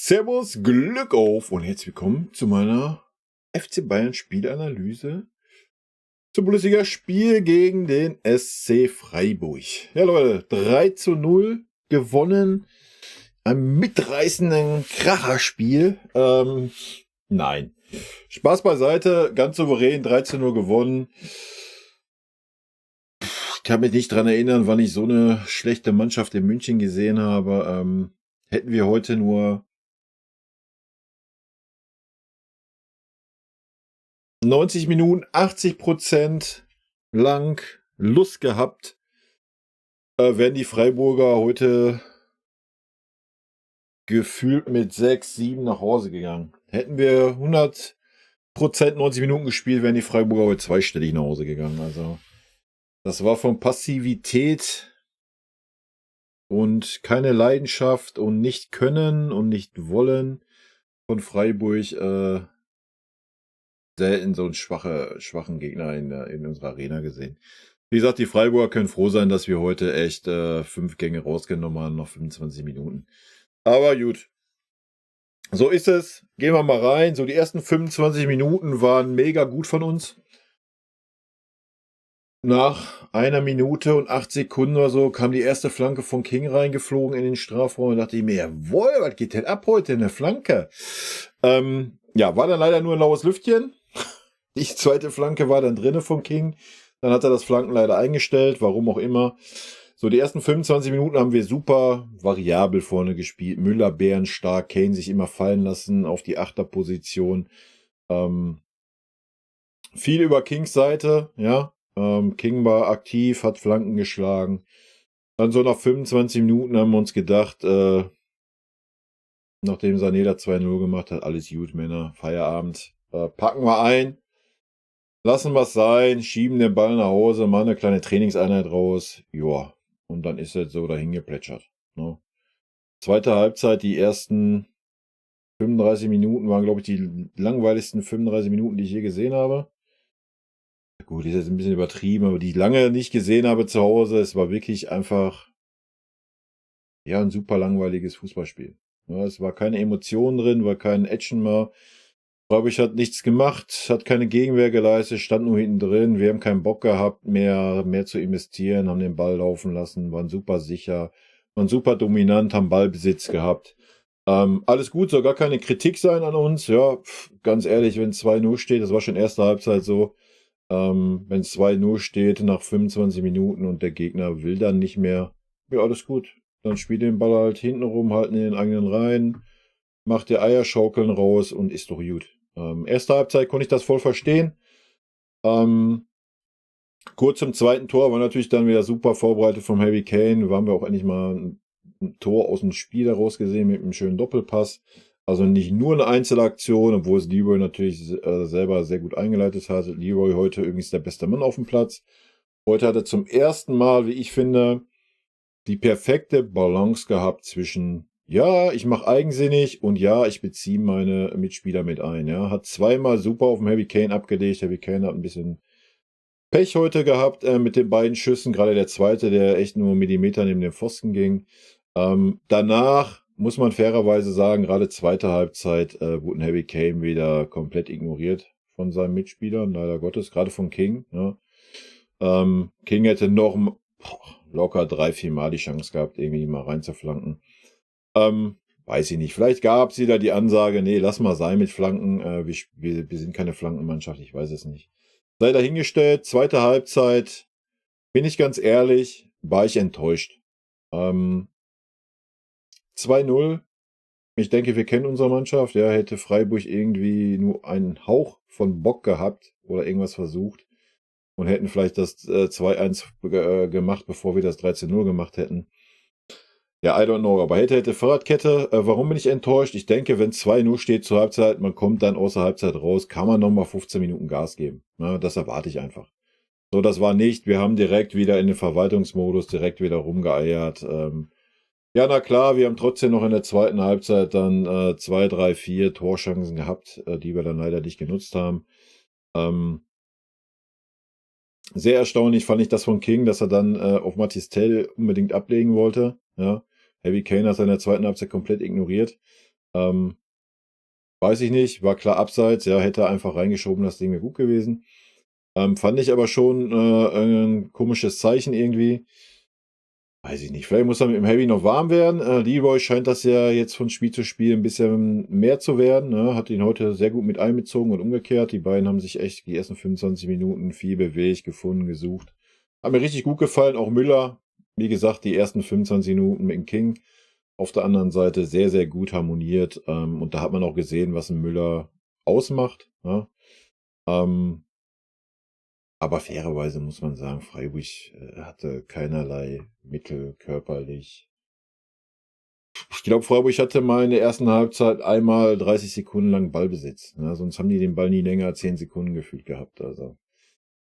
Servus, Glück auf und herzlich willkommen zu meiner FC Bayern Spielanalyse zum Bundesliga-Spiel gegen den SC Freiburg. Ja Leute, 3:0 gewonnen. Ein mitreißenden Kracherspiel. Nein. Spaß beiseite, ganz souverän, 3:0 gewonnen. Ich kann mich nicht dran erinnern, wann ich so eine schlechte Mannschaft in München gesehen habe. Hätten wir heute nur 90 Minuten, 80% lang Lust gehabt, wären die Freiburger heute gefühlt mit 6, 7 nach Hause gegangen. Hätten wir 100% 90 Minuten gespielt, wären die Freiburger heute zweistellig nach Hause gegangen. Also das war von Passivität und keine Leidenschaft und nicht können und nicht wollen von Freiburg selten so einen schwachen Gegner in unserer Arena gesehen. Wie gesagt, die Freiburger können froh sein, dass wir heute echt 5 Gänge rausgenommen haben, noch 25 Minuten. Aber gut. So ist es. Gehen wir mal rein. So, die ersten 25 Minuten waren mega gut von uns. Nach 1 Minute und 8 Sekunden oder so kam die erste Flanke von King reingeflogen in den Strafraum und dachte ich mir, jawohl, was geht denn ab heute? Eine Flanke. Ja, war dann leider nur ein laues Lüftchen. Die zweite Flanke war dann drinne von King. Dann hat er das Flanken leider eingestellt, warum auch immer. So, die ersten 25 Minuten haben wir super variabel vorne gespielt. Müller, bärenstark, Kane sich immer fallen lassen auf die Achterposition. Viel über Kings Seite, ja. King war aktiv, hat Flanken geschlagen. Dann so nach 25 Minuten haben wir uns gedacht, nachdem Sané da 2:0 gemacht hat, alles gut, Männer, Feierabend. Packen wir ein. Lassen wir es sein, schieben den Ball nach Hause, machen eine kleine Trainingseinheit raus. Joa, und dann ist es so dahin geplätschert. Ne? Zweite Halbzeit, die ersten 35 Minuten waren, glaube ich, die langweiligsten 35 Minuten, die ich je gesehen habe. Gut, ist jetzt ein bisschen übertrieben, aber die ich lange nicht gesehen habe zu Hause. Es war wirklich einfach, ja, ein super langweiliges Fußballspiel. Ja, es war keine Emotion drin, war kein Action mehr. Freiburg hat nichts gemacht, hat keine Gegenwehr geleistet, stand nur hinten drin. Wir haben keinen Bock gehabt, mehr zu investieren, haben den Ball laufen lassen, waren super sicher, waren super dominant, haben Ballbesitz gehabt. Alles gut, soll gar keine Kritik sein an uns. Ja, ganz ehrlich, wenn es 2:0 steht, das war schon erste Halbzeit so, wenn es 2:0 steht nach 25 Minuten und der Gegner will dann nicht mehr, ja, alles gut. Dann spielt den Ball halt hinten rum, halten in den eigenen Reihen, macht die Eierschaukeln raus und ist doch gut. Erste Halbzeit konnte ich das voll verstehen. Kurz zum zweiten Tor war natürlich dann wieder super vorbereitet vom Harry Kane. Waren wir auch endlich mal ein Tor aus dem Spiel daraus gesehen mit einem schönen Doppelpass. Also nicht nur eine Einzelaktion, obwohl es Leroy natürlich selber sehr gut eingeleitet hat. Leroy heute übrigens der beste Mann auf dem Platz. Heute hat er zum ersten Mal, wie ich finde, die perfekte Balance gehabt zwischen, ja, ich mache eigensinnig und ja, ich beziehe meine Mitspieler mit ein. Ja, hat zweimal super auf dem Harry Kane abgelegt. Harry Kane hat ein bisschen Pech heute gehabt mit den beiden Schüssen. Gerade der zweite, der echt nur Millimeter neben dem Pfosten ging. Danach muss man fairerweise sagen, gerade zweite Halbzeit wurde Harry Kane wieder komplett ignoriert von seinen Mitspielern, leider Gottes, gerade von King. Ja. King hätte noch locker 3, 4 Mal die Chance gehabt, irgendwie mal reinzuflanken. Weiß ich nicht. Vielleicht gab es wieder die Ansage, nee, lass mal sein mit Flanken. Wir sind keine Flankenmannschaft, ich weiß es nicht. Sei dahingestellt, zweite Halbzeit, bin ich ganz ehrlich, war ich enttäuscht. 2:0. Ich denke, wir kennen unsere Mannschaft. Ja, hätte Freiburg irgendwie nur einen Hauch von Bock gehabt oder irgendwas versucht und hätten vielleicht das 2:1 gemacht, bevor wir das 13:0 gemacht hätten. Ja, I don't know, aber hätte Fahrradkette. Warum bin ich enttäuscht? Ich denke, wenn 2:0 steht zur Halbzeit, man kommt dann aus der Halbzeit raus, kann man nochmal 15 Minuten Gas geben. Ja, das erwarte ich einfach. So, das war nicht. Wir haben direkt wieder in den Verwaltungsmodus, direkt wieder rumgeeiert. Ja, na klar, wir haben trotzdem noch in der zweiten Halbzeit dann 2, 3, 4 Torchancen gehabt, die wir dann leider nicht genutzt haben. Sehr erstaunlich fand ich das von King, dass er dann auf Mathys Tel unbedingt ablegen wollte. Ja. Harry Kane hat er in der zweiten Halbzeit komplett ignoriert. Weiß ich nicht, war klar abseits, ja, hätte er einfach reingeschoben, das Ding wäre gut gewesen. Fand ich aber schon, 'n komisches Zeichen irgendwie. Weiß ich nicht, vielleicht muss er mit dem Heavy noch warm werden. Leroy scheint das ja jetzt von Spiel zu Spiel ein bisschen mehr zu werden, ne? Hat ihn heute sehr gut mit einbezogen und umgekehrt. Die beiden haben sich echt die ersten 25 Minuten viel bewegt, gefunden, gesucht. Hat mir richtig gut gefallen, auch Müller. Wie gesagt, die ersten 25 Minuten mit dem King auf der anderen Seite sehr, sehr gut harmoniert. Und da hat man auch gesehen, was 'n Müller ausmacht, ne? Ähm aber fairerweise muss man sagen, Freiburg, hatte keinerlei Mittel körperlich. Ich glaube, Freiburg hatte mal in der ersten Halbzeit einmal 30 Sekunden lang Ballbesitz, ne? Sonst haben die den Ball nie länger als 10 Sekunden gefühlt gehabt, also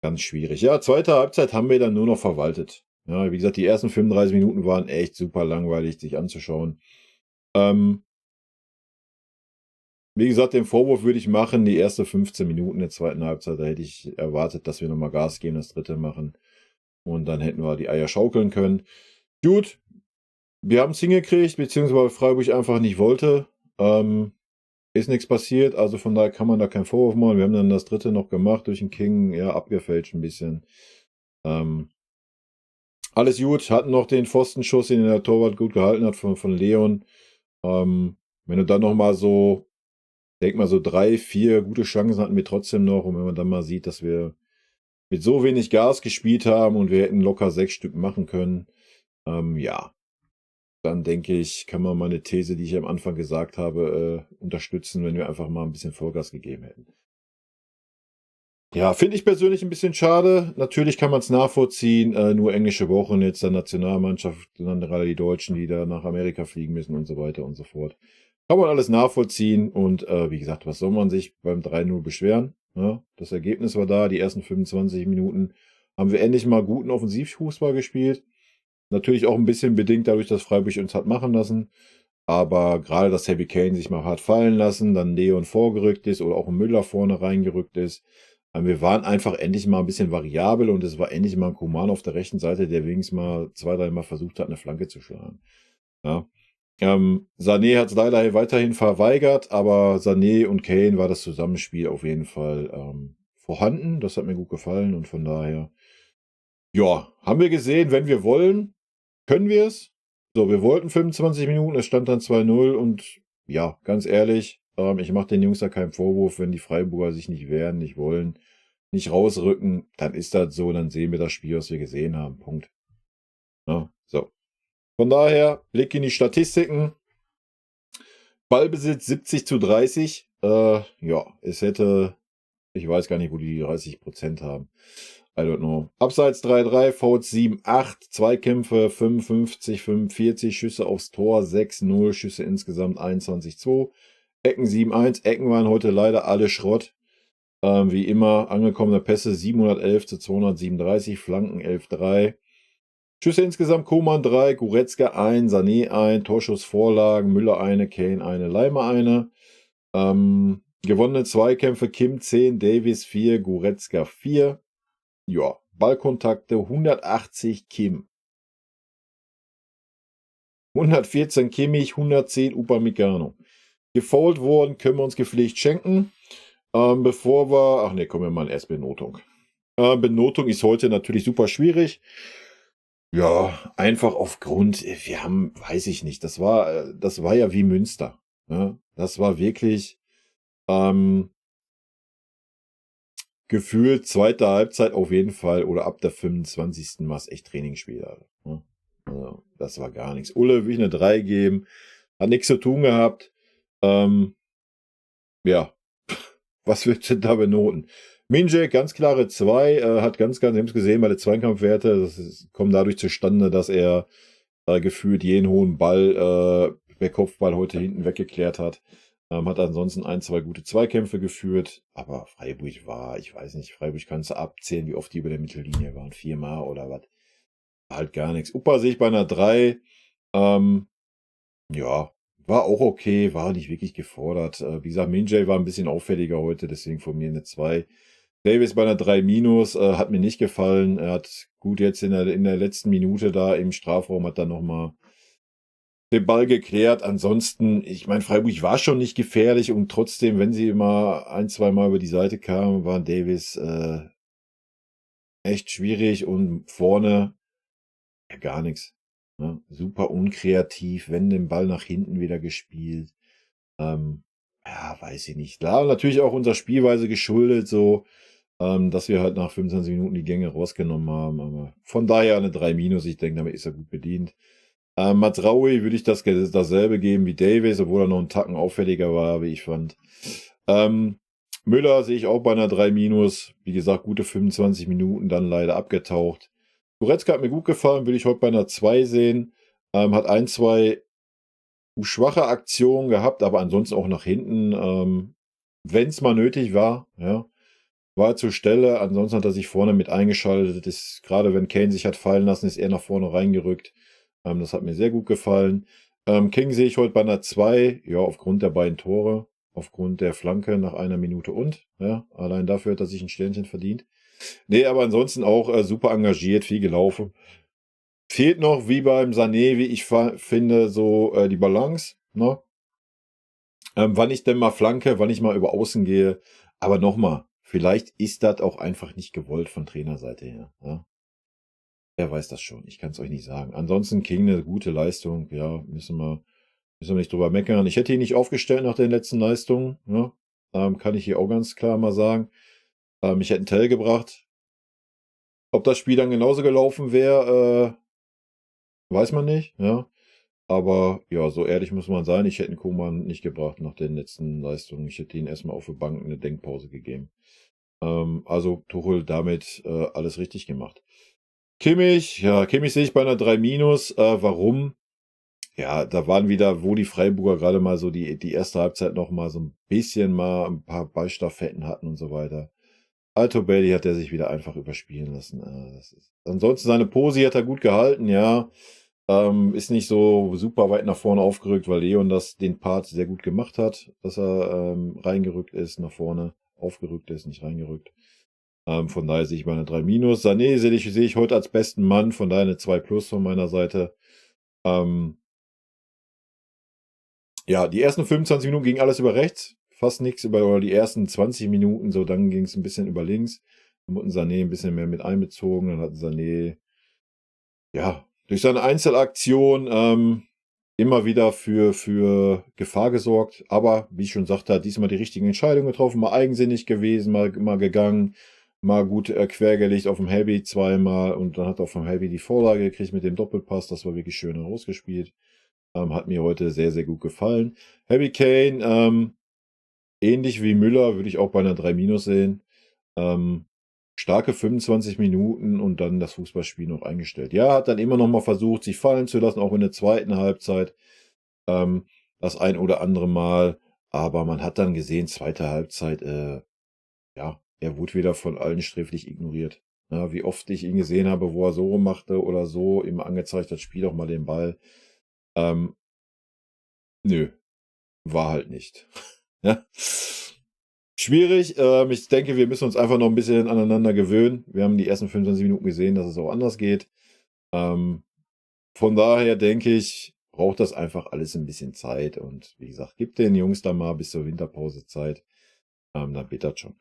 ganz schwierig. Ja, zweite Halbzeit haben wir dann nur noch verwaltet. Ja, wie gesagt, die ersten 35 Minuten waren echt super langweilig, sich anzuschauen. Ähm, Wie gesagt, den Vorwurf würde ich machen, die erste 15 Minuten der zweiten Halbzeit, da hätte ich erwartet, dass wir noch mal Gas geben, das dritte machen und dann hätten wir die Eier schaukeln können. Gut, wir haben's hingekriegt, beziehungsweise Freiburg einfach nicht wollte. Ist nichts passiert, also von daher kann man da keinen Vorwurf machen. Wir haben dann das dritte noch gemacht durch den King, ja, abgefälscht ein bisschen. Ähm, Alles gut, hatten noch den Pfostenschuss, den der Torwart gut gehalten hat von Leon. Wenn du dann noch mal so, denke mal, so 3, 4 gute Chancen hatten wir trotzdem noch, und wenn man dann mal sieht, dass wir mit so wenig Gas gespielt haben und wir hätten locker 6 Stück machen können, ja, dann denke ich, kann man meine These, die ich am Anfang gesagt habe, unterstützen, wenn wir einfach mal ein bisschen Vollgas gegeben hätten. Ja, finde ich persönlich ein bisschen schade. Natürlich kann man es nachvollziehen, nur englische Wochen, jetzt der Nationalmannschaft, dann gerade die Deutschen, die da nach Amerika fliegen müssen und so weiter und so fort. Kann man alles nachvollziehen und, wie gesagt, was soll man sich beim 3:0 beschweren, ne? Das Ergebnis war da, die ersten 25 Minuten haben wir endlich mal guten Offensivfußball gespielt. Natürlich auch ein bisschen bedingt dadurch, dass Freiburg uns hat machen lassen, aber gerade, dass Harry Kane sich mal hat fallen lassen, dann Leon vorgerückt ist oder auch 'n Müller vorne reingerückt ist. Wir waren einfach endlich mal ein bisschen variabel und es war endlich mal 'n Coman auf der rechten Seite, der wenigstens mal 2, dreimal versucht hat, 'ne Flanke zu schlagen, ja. Sané hat's leider weiterhin verweigert, aber Sané und Kane war das Zusammenspiel auf jeden Fall, vorhanden. Das hat mir gut gefallen und von daher, ja, haben wir gesehen, wenn wir wollen, können wir's. So, wir wollten 25 Minuten, es stand dann 2:0 und ja, ganz ehrlich, ich mache den Jungs da keinen Vorwurf, wenn die Freiburger sich nicht wehren, nicht wollen, nicht rausrücken, dann ist das so, dann sehen wir das Spiel, was wir gesehen haben. Punkt. Ne? So. Von daher, Blick in die Statistiken. Ballbesitz 70:30. Ja, es hätte, ich weiß gar nicht, wo die 30% haben. I don't know. Abseits 3:3, Fouls 7:8, Zweikämpfe 55, 45, Schüsse aufs Tor 6:0, Schüsse insgesamt 21:2, Ecken 7:1. Ecken waren heute leider alle Schrott. Wie immer, angekommene Pässe 711 zu 237, Flanken 11:3. Schüsse insgesamt: Coman 3, Goretzka 1, Sané 1, Torschussvorlagen, Müller eine, Kane eine, Leimer eine. Gewonnene Zweikämpfe: Kim 10, Davies 4, Goretzka 4. Ja, Ballkontakte 180 Kim, 114 Kimmich, 110 Upamecano. Gefoult worden, können wir uns gepflegt schenken. Bevor wir, ach ne, kommen wir mal erst Benotung. Benotung ist heute natürlich super schwierig. Ja, einfach aufgrund, wir haben, weiß ich nicht, das war ja wie Münster, ne? Das war wirklich, ähm, gefühlt zweite Halbzeit auf jeden Fall oder ab der 25. war's echt Trainingsspiel, ne? Also, das war gar nichts. Ulle will ich 'ne 3 geben, hat nix zu tun gehabt. Ähm, ja, was willst du da benoten? Minje, ganz klare 2, hat ganz, wir haben's gesehen bei der Zweikampfwerte, kommen dadurch zustande, dass er, gefühlt jeden hohen Ball, per Kopfball heute hinten weggeklärt hat. Hat ansonsten 1, 2 gute Zweikämpfe geführt, aber Freiburg war, ich weiß nicht, Freiburg kannst du abzählen, wie oft die über der Mittellinie waren, 4-mal oder was? Halt gar nichts. Upper sehe ich bei 'ner 3. Ähm, ja, war auch okay, war nicht wirklich gefordert. Wie gesagt, Minjay war ein bisschen auffälliger heute, deswegen von mir 'ne 2. Davis bei 'ner 3 minus, hat mir nicht gefallen. Er hat gut jetzt in der letzten Minute da im Strafraum hat dann noch mal den Ball geklärt. Ansonsten, ich meine, Freiburg war schon nicht gefährlich und trotzdem, wenn sie immer ein, zwei Mal über die Seite kamen, waren Davis echt schwierig und vorne ja gar nichts. Ne? Super unkreativ, wenn den Ball nach hinten wieder gespielt. Ähm, ja, weiß ich nicht. Klar, natürlich auch unserer Spielweise geschuldet, so, dass wir halt nach 25 Minuten die Gänge rausgenommen haben. Aber von daher eine 3 minus. Ich denke, damit ist er gut bedient. Mazraoui würde ich dasselbe geben wie Davis, obwohl er noch einen Tacken auffälliger war, wie ich fand. Müller sehe ich auch bei einer 3 minus. Wie gesagt, gute 25 Minuten, dann leider abgetaucht. Goretzka hat mir gut gefallen, würde ich heute bei einer 2 sehen. Hat ein, zwei schwache Aktionen gehabt, aber ansonsten auch nach hinten, wenn es mal nötig war, ja, war zur Stelle. Ansonsten hat er sich vorne mit eingeschaltet. Ist, gerade wenn Kane sich hat fallen lassen, ist er nach vorne reingerückt. Das hat mir sehr gut gefallen. King sehe ich heute bei einer 2, ja, aufgrund der beiden Tore, aufgrund der Flanke nach einer Minute ja, allein dafür hat er sich ein Sternchen verdient. Nee, aber ansonsten auch super engagiert, viel gelaufen. Fehlt noch, wie beim Sané, wie ich finde, so die Balance, ne? Wann ich denn mal flanke, wann ich mal über Außen gehe. Aber nochmal, vielleicht ist das auch einfach nicht gewollt von Trainerseite her. Ja? Wer weiß das schon, ich kann es euch nicht sagen. Ansonsten King eine gute Leistung, ja, müssen wir nicht drüber meckern. Ich hätte ihn nicht aufgestellt nach den letzten Leistungen, ne? Kann ich hier auch ganz klar mal sagen. Ich hätte einen Tell gebracht. Ob das Spiel dann genauso gelaufen wäre, weiß man nicht, ja. Aber ja, so ehrlich muss man sein, ich hätte einen Koman nicht gebracht nach den letzten Leistungen. Ich hätte ihn erstmal auf der Bank eine Denkpause gegeben. Also Tuchel damit alles richtig gemacht. Kimmich sehe ich bei einer 3 minus. Warum? Ja, da waren wieder, wo die Freiburger gerade mal so die erste Halbzeit noch mal so ein bisschen mal ein paar Ballstaffetten hatten und so weiter. Alto Belli hat er sich wieder einfach überspielen lassen. Ansonsten seine Posi hat er gut gehalten, ja. Ist nicht so super weit nach vorne aufgerückt, weil Leon den Part sehr gut gemacht hat, dass er reingerückt ist, nach vorne aufgerückt ist, nicht reingerückt. Von daher sehe ich meine 3 minus. Sané sehe ich heute als besten Mann, von daher eine 2 plus von meiner Seite. Ja, die ersten 25 Minuten ging alles über rechts, fast nichts oder die ersten 20 Minuten, so dann ging es ein bisschen über links. Dann wurden Sané ein bisschen mehr mit einbezogen, dann hat Sané, ja, durch seine Einzelaktion immer wieder für Gefahr gesorgt, aber wie ich schon sagte, hat diesmal die richtigen Entscheidungen getroffen, mal eigensinnig gewesen, mal gegangen, mal gut quergelegt auf dem Helby zweimal und dann hat er vom Helby die Vorlage gekriegt mit dem Doppelpass, das war wirklich schön herausgespielt. Hat mir heute sehr, sehr gut gefallen. Harry Kane, ähnlich wie Müller, würde ich auch bei einer 3 minus sehen. Starke 25 Minuten und dann das Fußballspiel noch eingestellt. Ja, hat dann immer noch mal versucht, sich fallen zu lassen, auch in der zweiten Halbzeit. Das ein oder andere Mal. Aber man hat dann gesehen, zweite Halbzeit, ja, er wurde wieder von allen sträflich ignoriert. Ja, wie oft ich ihn gesehen habe, wo er so machte oder so, immer angezeigt hat, spiel doch mal den Ball. Nö, war halt nicht. Ja. Schwierig. Ich denke, wir müssen uns einfach noch ein bisschen aneinander gewöhnen. Wir haben die ersten 25 Minuten gesehen, dass es auch anders geht. Von daher denke ich, braucht das einfach alles ein bisschen Zeit. Und wie gesagt, gib den Jungs da mal bis zur Winterpause Zeit. Dann wird das schon.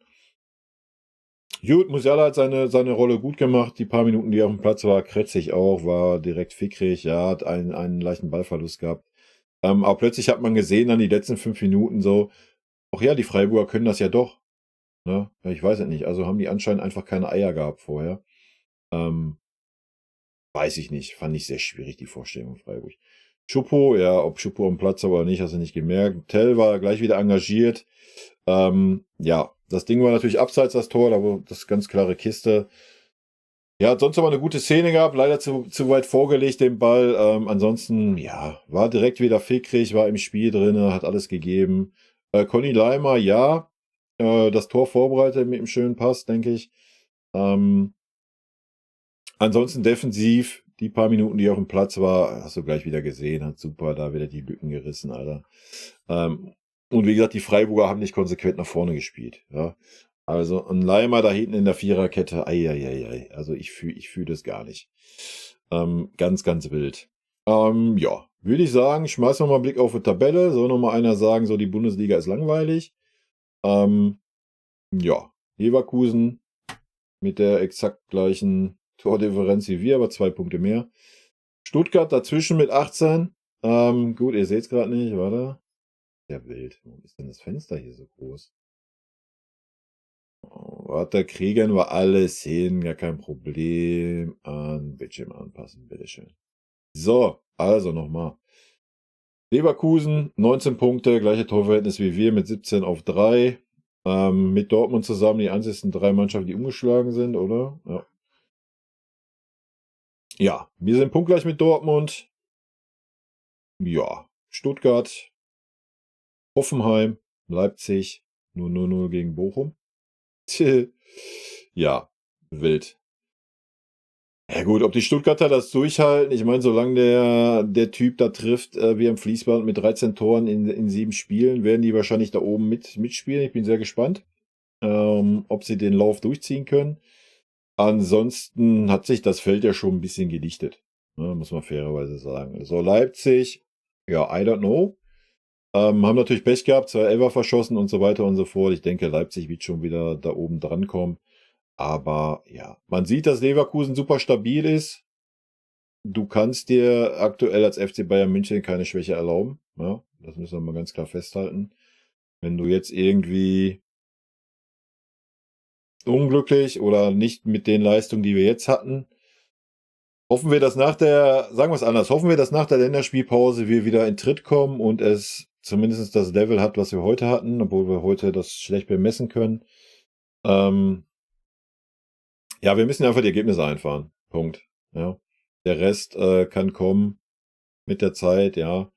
Gut, Musiala hat seine Rolle gut gemacht. Die paar Minuten, die er auf dem Platz war, Kretzig auch, war direkt fickrig. Ja, hat einen leichten Ballverlust gehabt. Aber plötzlich hat man gesehen, dann die letzten 5 Minuten so, ach ja, die Freiburger können das ja doch. Ne? Ja, ich weiß es nicht. Also haben die anscheinend einfach keine Eier gehabt vorher. Weiß ich nicht. Fand ich sehr schwierig, die Vorstellung Freiburg. Schuppo, ja, ob Schuppo am Platz war oder nicht, hast du nicht gemerkt. Tell war gleich wieder engagiert. Ja, das Ding war natürlich abseits das Tor, da war das ganz klare Kiste. Ja, hat sonst aber eine gute Szene gehabt, leider zu weit vorgelegt, den Ball. Ansonsten, ja, war direkt wieder fickrig, war im Spiel drin, hat alles gegeben. Conny Leimer, ja, das Tor vorbereitet mit einem schönen Pass, denke ich. Ansonsten defensiv, die paar Minuten, die auf dem Platz war, hast du gleich wieder gesehen, hat super da wieder die Lücken gerissen, Alter. Und wie gesagt, die Freiburger haben nicht konsequent nach vorne gespielt, ja. Also ein Leimer da hinten in der Viererkette, ei. Also ich fühl das gar nicht. Ganz, ganz wild. Ja, würde ich sagen, schmeißen wir mal einen Blick auf die Tabelle. Soll noch mal einer sagen, so die Bundesliga ist langweilig? Ähm, ja, Leverkusen mit der exakt gleichen Tordifferenz wie wir, aber 2 Punkte mehr. Stuttgart dazwischen mit 18. Gut, ihr seht es gerade nicht, warte. Ja, wild. Warum ist denn das Fenster hier so groß? Oh, warte, kriegen wir alles hin, gar kein Problem. An Bildschirm anpassen, bitteschön. So, also nochmal. Leverkusen, 19 Punkte, gleiche Torverhältnis wie wir mit 17:3. Mit Dortmund zusammen die einzigsten 3 Mannschaften, die umgeschlagen sind, oder? Ja. Ja, wir sind punktgleich mit Dortmund. Ja, Stuttgart, Hoffenheim, Leipzig, nur 0:0 gegen Bochum. Ja, wild. Ja gut, ob die Stuttgarter das durchhalten, ich meine, solange der Typ da trifft, wie am Fließband mit 13 Toren in 7 Spielen, werden die wahrscheinlich da oben mitspielen. Ich bin sehr gespannt, ob sie den Lauf durchziehen können. Ansonsten hat sich das Feld ja schon ein bisschen gedichtet, ne, muss man fairerweise sagen. Also Leipzig, ja, I don't know. Haben natürlich Pech gehabt, 2 Elfer verschossen und so weiter und so fort. Ich denke, Leipzig wird schon wieder da oben drankommen. Aber ja, man sieht, dass Leverkusen super stabil ist. Du kannst dir aktuell als FC Bayern München keine Schwäche erlauben. Ja, das müssen wir mal ganz klar festhalten. Wenn du jetzt irgendwie unglücklich oder nicht mit den Leistungen, die wir jetzt hatten, hoffen wir, dass sagen wir es anders, hoffen wir, dass nach der Länderspielpause wir wieder in Tritt kommen und es zumindest das Level hat, was wir heute hatten, obwohl wir heute das schlecht bemessen können. Ähm, ja, wir müssen einfach die Ergebnisse einfahren. Punkt. Ja. Der Rest kann kommen mit der Zeit, ja.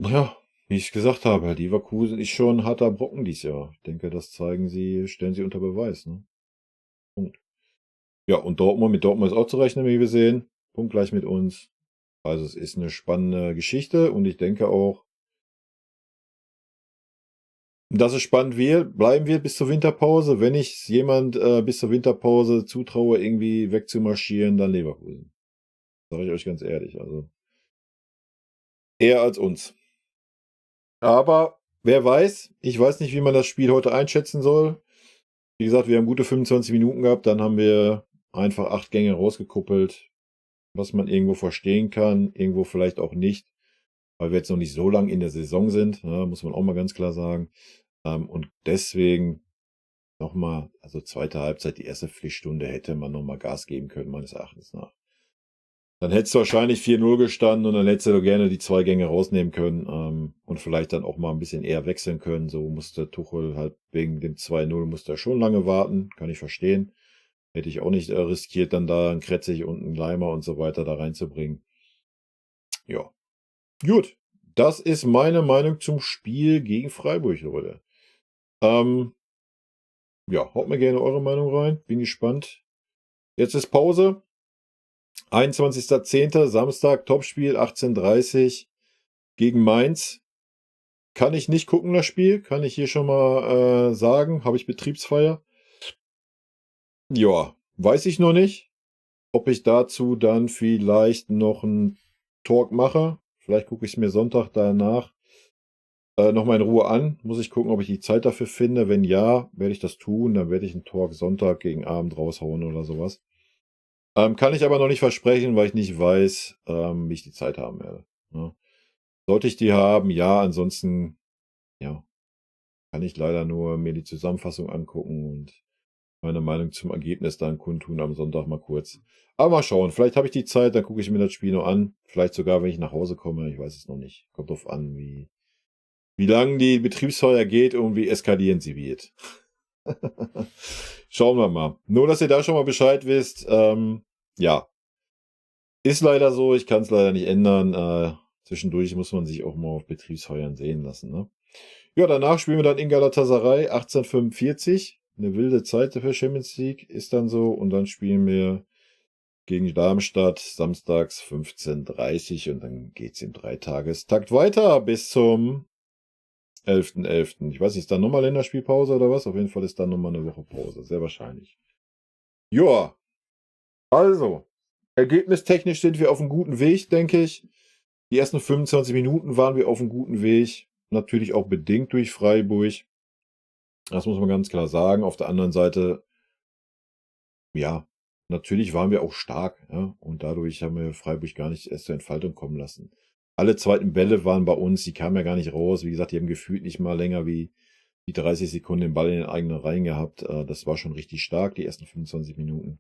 Naja, wie ich gesagt habe, Leverkusen ist schon ein harter Brocken dieses Jahr. Ich denke, das stellen sie unter Beweis, ne? Punkt. Ja, und mit Dortmund ist auch zu rechnen, wie wir sehen. Punktgleich mit uns. Also es ist eine spannende Geschichte und ich denke auch, dass es spannend bleiben wird bis zur Winterpause. Wenn ich jemand bis zur Winterpause zutraue, irgendwie wegzumarschieren, dann Leverkusen. Sage ich euch ganz ehrlich. Also eher als uns. Aber wer weiß, ich weiß nicht, wie man das Spiel heute einschätzen soll. Wie gesagt, wir haben gute 25 Minuten gehabt, dann haben wir einfach 8 Gänge rausgekuppelt, was man irgendwo verstehen kann, irgendwo vielleicht auch nicht, weil wir jetzt noch nicht so lang in der Saison sind, ne, muss man auch mal ganz klar sagen. Und deswegen nochmal, also zweite Halbzeit, die erste Viertelstunde hätte man nochmal Gas geben können, meines Erachtens nach. Dann hättest du wahrscheinlich 4:0 gestanden und dann hättest du gerne die 2 Gänge rausnehmen können, und vielleicht dann auch mal ein bisschen eher wechseln können. So musste Tuchel halt wegen dem 2:0 musste er schon lange warten, kann ich verstehen. Hätte ich auch nicht riskiert, dann da 'n Kretzig und 'n Leimer und so weiter da reinzubringen. Ja, gut. Das ist meine Meinung zum Spiel gegen Freiburg, Leute. Ähm, ja, haut mir gerne eure Meinung rein. Bin gespannt. Jetzt ist Pause. 21.10. Samstag, Topspiel, 18:30 gegen Mainz. Kann ich nicht gucken, das Spiel, kann ich hier schon mal sagen. Habe ich Betriebsfeier. Ja, weiß ich noch nicht, ob ich dazu dann vielleicht noch 'n Talk mache. Vielleicht gucke ich's mir Sonntag danach noch mal in Ruhe an. Muss ich gucken, ob ich die Zeit dafür finde. Wenn ja, werde ich das tun. Dann werde ich 'n Talk Sonntag gegen Abend raushauen oder so was. Kann ich aber noch nicht versprechen, weil ich nicht weiß, wie ich die Zeit haben werde, ne? Sollte ich die haben, ja, ansonsten, ja, kann ich leider nur mir die Zusammenfassung angucken und meine Meinung zum Ergebnis dann kundtun am Sonntag mal kurz. Aber mal schauen, vielleicht habe ich die Zeit, dann gucke ich mir das Spiel noch an. Vielleicht sogar, wenn ich nach Hause komme, ich weiß es noch nicht. Kommt drauf an, wie lang die Betriebsfeier geht und wie eskalierend sie wird. Schauen wir mal. Nur, dass ihr da schon mal Bescheid wisst, ja, ist leider so, ich kann es leider nicht ändern. Zwischendurch muss man sich auch mal auf Betriebsfeiern sehen lassen, ne? Ja, danach spielen wir dann in Galatasaray 18:45. 'Ne wilde Zeit für Champions League ist dann so und dann spielen wir gegen Darmstadt samstags 15:30 und dann geht's im Dreitagestakt weiter bis zum 11.11. Ich weiß nicht, ist dann noch mal Länderspielpause oder was? Auf jeden Fall ist dann noch mal 'ne Woche Pause, sehr wahrscheinlich. Ja, also Ergebnistechnisch sind wir auf einem guten Weg, denke ich. Die ersten 25 Minuten waren wir auf einem guten Weg. Natürlich auch bedingt durch Freiburg. Das muss man ganz klar sagen. Auf der anderen Seite, ja, natürlich waren wir auch stark, ja, und dadurch haben wir Freiburg gar nicht erst zur Entfaltung kommen lassen. Alle zweiten Bälle waren bei uns, die kamen ja gar nicht raus. Wie gesagt, die haben gefühlt nicht mal länger wie die 30 Sekunden den Ball in den eigenen Reihen gehabt. Das war schon richtig stark, die ersten 25 Minuten.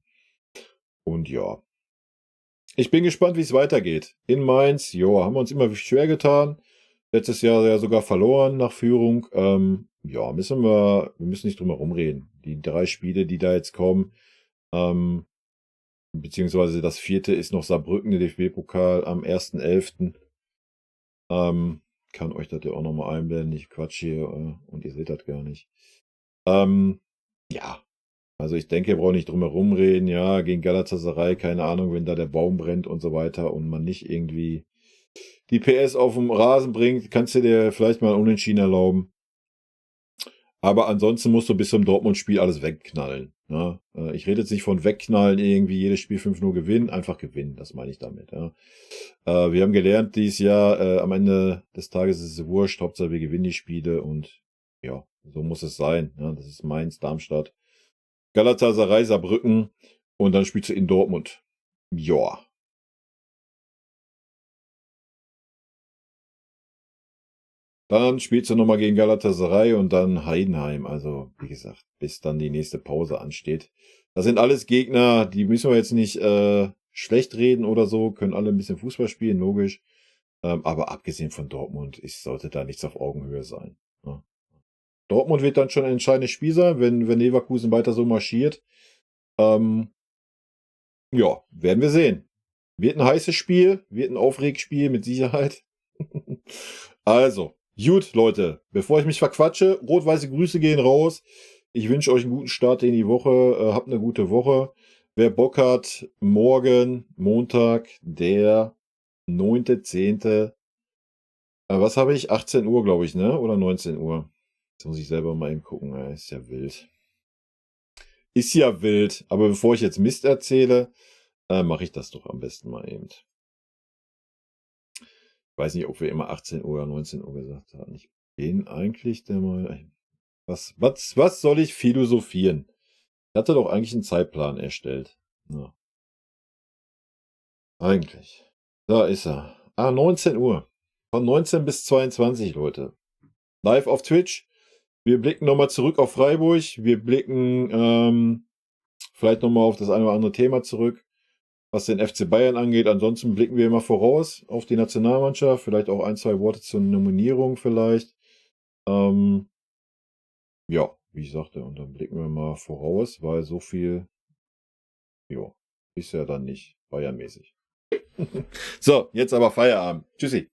Und ja, ich bin gespannt, wie es weitergeht. In Mainz, ja, haben wir uns immer schwer getan. Letztes Jahr ja sogar verloren nach Führung. Ja, wir müssen nicht drum herum reden. Die 3 Spiele, die da jetzt kommen, ähm, beziehungsweise das 4. ist noch Saarbrücken, der DFB-Pokal am 1.11. Kann euch das ja auch nochmal einblenden. Ich quatsch hier und ihr seht das gar nicht. Ja, also ich denke, ihr braucht nicht drum herum reden. Ja, gegen Galatasaray, keine Ahnung, wenn da der Baum brennt und so weiter und man nicht irgendwie die PS auf dem Rasen bringt, kannst du dir vielleicht mal Unentschieden erlauben. Aber ansonsten musst du bis zum Dortmund-Spiel alles wegknallen. Ja? Ich rede jetzt nicht von wegknallen, irgendwie jedes Spiel 5-0 gewinnen, einfach gewinnen, das meine ich damit. Ja? Wir haben gelernt dieses Jahr, am Ende des Tages ist es wurscht, Hauptsache wir gewinnen die Spiele und ja, so muss es sein. Ja? Das ist Mainz, Darmstadt, Galatasaray, Saarbrücken und dann spielst du in Dortmund. Ja. Dann spielst du nochmal gegen Galatasaray und dann Heidenheim. Also, wie gesagt, bis dann die nächste Pause ansteht. Das sind alles Gegner, die müssen wir jetzt nicht schlecht reden oder so, können alle ein bisschen Fußball spielen, logisch. Aber abgesehen von Dortmund sollte da nichts auf Augenhöhe sein. Ja. Dortmund wird dann schon ein entscheidendes Spiel sein, wenn Leverkusen weiter so marschiert. Ähm, ja, werden wir sehen. Wird ein heißes Spiel, wird ein Aufregspiel mit Sicherheit. Also, gut, Leute, bevor ich mich verquatsche, rot-weiße Grüße gehen raus. Ich wünsche euch einen guten Start in die Woche. Habt eine gute Woche. Wer Bock hat, morgen, Montag, der 9.10. Was habe ich? 18 Uhr, glaube ich, ne? Oder 19 Uhr? Jetzt muss ich selber mal eben gucken. Ist ja wild. Ist ja wild. Aber bevor ich jetzt Mist erzähle, mache ich das doch am besten mal eben. Ich weiß nicht, ob wir immer 18 Uhr oder 19 Uhr gesagt haben. Ich bin eigentlich der Meinung. Was soll ich philosophieren? Ich hatte doch eigentlich einen Zeitplan erstellt. Ja, eigentlich. Da ist er. 19 Uhr. Von 19 bis 22, Leute. Live auf Twitch. Wir blicken nochmal zurück auf Freiburg. Wir blicken vielleicht nochmal auf das eine oder andere Thema zurück, was den FC Bayern angeht. Ansonsten blicken wir immer voraus auf die Nationalmannschaft. Vielleicht auch 1, 2 Worte zur Nominierung vielleicht. Ja, wie ich sagte, und dann blicken wir mal voraus, weil so viel, ja, ist ja dann nicht bayernmäßig. So, jetzt aber Feierabend. Tschüssi.